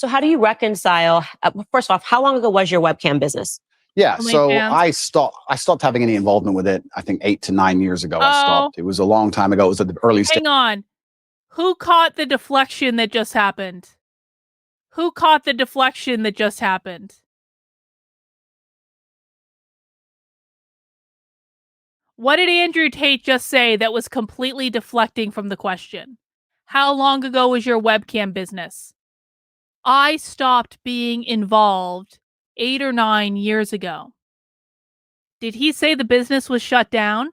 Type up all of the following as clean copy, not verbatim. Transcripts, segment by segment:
So how do you reconcile? First off, how long ago was your webcam business? Yeah, so OnlyFans. I stopped having any involvement with it. I think 8 to 9 years ago. I Oh. stopped. It was a long time ago. It was at the early stage. Hang on. Who caught the deflection that just happened? Who caught the deflection that just happened? What did Andrew Tate just say that was completely deflecting from the question? How long ago was your webcam business? I stopped being involved 8 or 9 years ago. Did he say the business was shut down?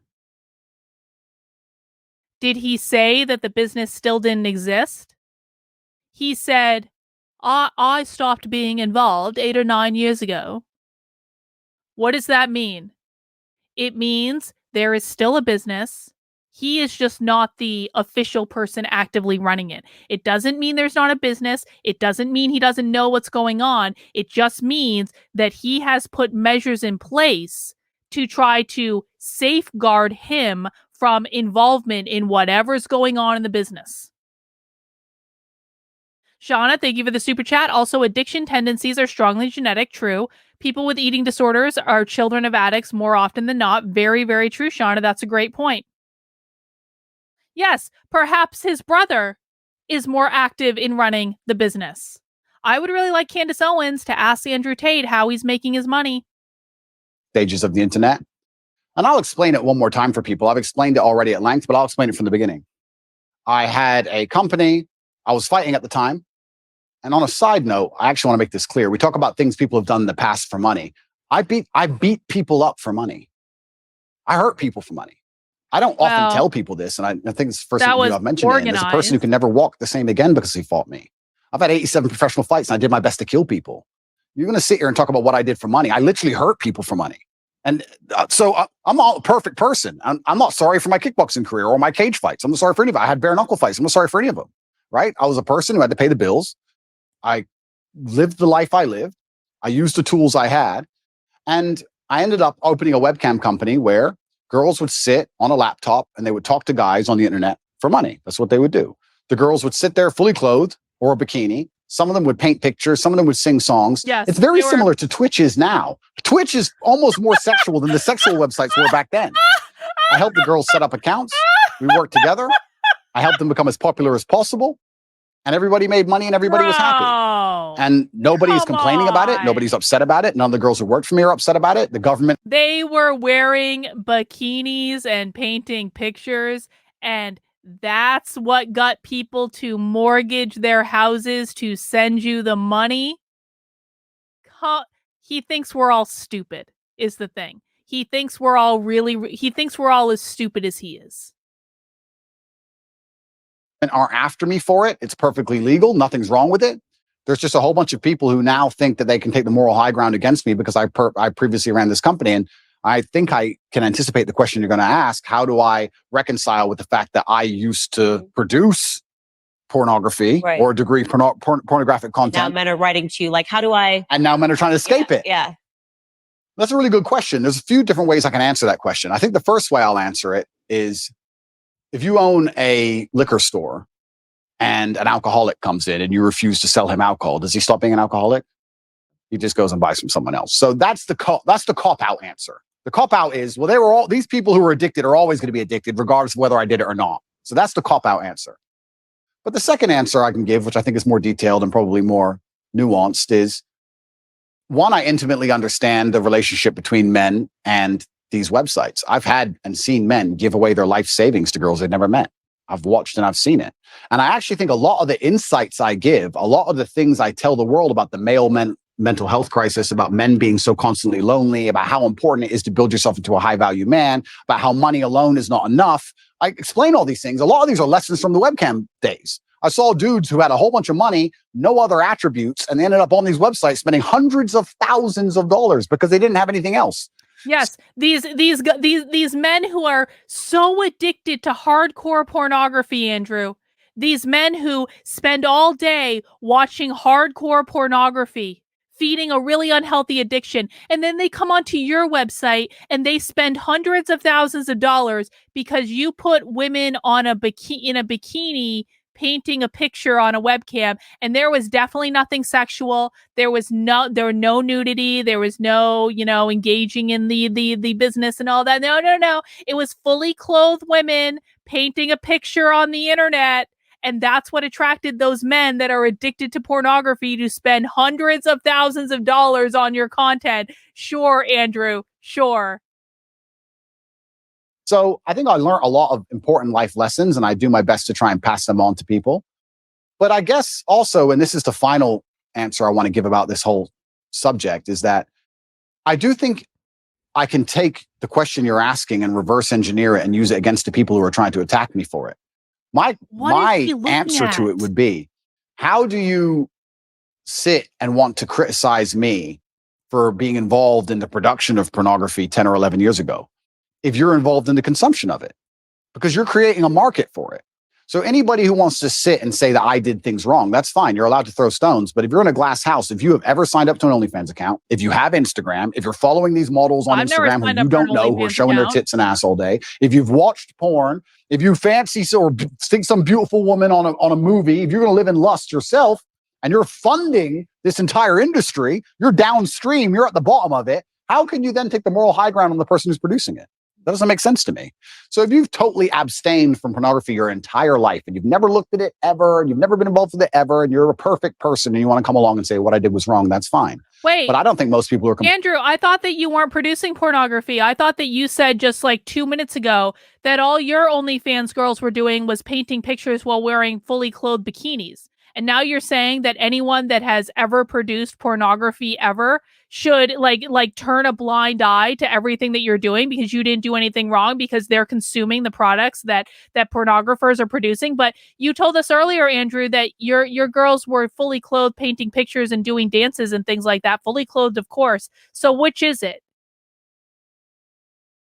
Did he say that the business still didn't exist? He said, I stopped being involved 8 or 9 years ago. What does that mean? It means there is still a business. He is just not the official person actively running it. It doesn't mean there's not a business. It doesn't mean he doesn't know what's going on. It just means that he has put measures in place to try to safeguard him from involvement in whatever's going on in the business. Shauna, thank you for the super chat. Also, addiction tendencies are strongly genetic. True. People with eating disorders are children of addicts more often than not. Very, very true, Shauna. That's a great point. Yes, perhaps his brother is more active in running the business. I would really like Candace Owens to ask Andrew Tate how he's making his money. Stages of the internet. And I'll explain it one more time for people. I've explained it already at length, but I'll explain it from the beginning. I had a company. I was fighting at the time. And on a side note, I actually want to make this clear. We talk about things people have done in the past for money. I beat people up for money. I hurt people for money. I don't often tell people this, and I think it's the first thing I've mentioned it. There's a person who can never walk the same again because he fought me. I've had 87 professional fights, and I did my best to kill people. You're going to sit here and talk about what I did for money. I literally hurt people for money. And so I'm not a perfect person. I'm not sorry for my kickboxing career or my cage fights. I'm not sorry for any of it. I had bare knuckle fights. I'm not sorry for any of them, right? I was a person who had to pay the bills. I lived the life I lived. I used the tools I had. And I ended up opening a webcam company where girls would sit on a laptop and they would talk to guys on the internet for money. That's what they would do. The girls would sit there fully clothed or a bikini. Some of them would paint pictures. Some of them would sing songs. Yes, it's very similar to Twitch is now. Twitch is almost more sexual than the sexual websites were back then. I helped the girls set up accounts. We worked together. I helped them become as popular as possible. And everybody made money and everybody was happy. And nobody's complaining about it. Nobody's upset about it. None of the girls who worked for me are upset about it. The government. They were wearing bikinis and painting pictures. And that's what got people to mortgage their houses to send you the money. He thinks we're all stupid, is the thing. He thinks we're all he thinks we're all as stupid as he is. And are after me for it. It's perfectly legal. Nothing's wrong with it. There's just a whole bunch of people who now think that they can take the moral high ground against me because I previously ran this company. And I think I can anticipate the question you're going to ask. How do I reconcile with the fact that I used to produce pornography or degree pornographic content? Now men are writing to you like, how do I? And now men are trying to escape it. Yeah. That's a really good question. There's a few different ways I can answer that question. I think the first way I'll answer it is, if you own a liquor store and an alcoholic comes in and you refuse to sell him alcohol, does he stop being an alcoholic? He just goes and buys from someone else. So that's the cop out answer. The cop out is, well, these people who are addicted are always going to be addicted regardless of whether I did it or not. So that's the cop out answer. But the second answer I can give, which I think is more detailed and probably more nuanced, is one, I intimately understand the relationship between men and these websites. I've had and seen men give away their life savings to girls they've never met. I've watched and I've seen it. And I actually think a lot of the insights I give, a lot of the things I tell the world about the male mental health crisis, about men being so constantly lonely, about how important it is to build yourself into a high value man, about how money alone is not enough. I explain all these things. A lot of these are lessons from the webcam days. I saw dudes who had a whole bunch of money, no other attributes, and they ended up on these websites spending hundreds of thousands of dollars because they didn't have anything else. Yes, these men who are so addicted to hardcore pornography, Andrew. These men who spend all day watching hardcore pornography, feeding a really unhealthy addiction, and then they come onto your website and they spend hundreds of thousands of dollars because you put women on in a bikini painting a picture on a webcam, and there was definitely nothing sexual. There were no nudity. There was no, engaging in the business and all that. No. It was fully clothed women painting a picture on the internet. And that's what attracted those men that are addicted to pornography to spend hundreds of thousands of dollars on your content. Sure, Andrew. Sure. So I think I learned a lot of important life lessons, and I do my best to try and pass them on to people. But I guess also, and this is the final answer I want to give about this whole subject, is that I do think I can take the question you're asking and reverse engineer it and use it against the people who are trying to attack me for it. My answer to it would be, how do you sit and want to criticize me for being involved in the production of pornography 10 or 11 years ago if you're involved in the consumption of it? Because you're creating a market for it. So anybody who wants to sit and say that I did things wrong, that's fine. You're allowed to throw stones. But if you're in a glass house, if you have ever signed up to an OnlyFans account, if you have Instagram, if you're following these models on Instagram who you don't know, who are showing their tits and ass all day, if you've watched porn, if you fancy or think some beautiful woman on a movie, if you're going to live in lust yourself and you're funding this entire industry, you're downstream, you're at the bottom of it. How can you then take the moral high ground on the person who's producing it? That doesn't make sense to me. So if you've totally abstained from pornography your entire life and you've never looked at it ever, and you've never been involved with it ever, and you're a perfect person and you want to come along and say what I did was wrong, that's fine. Wait, but I don't think most people are. Andrew, I thought that you weren't producing pornography. I thought that you said just like 2 minutes ago that all your OnlyFans girls were doing was painting pictures while wearing fully clothed bikinis. And now you're saying that anyone that has ever produced pornography ever should like turn a blind eye to everything that you're doing because you didn't do anything wrong because they're consuming the products that pornographers are producing. But you told us earlier, Andrew, that your girls were fully clothed painting pictures and doing dances and things like that. Fully clothed, of course. So which is it?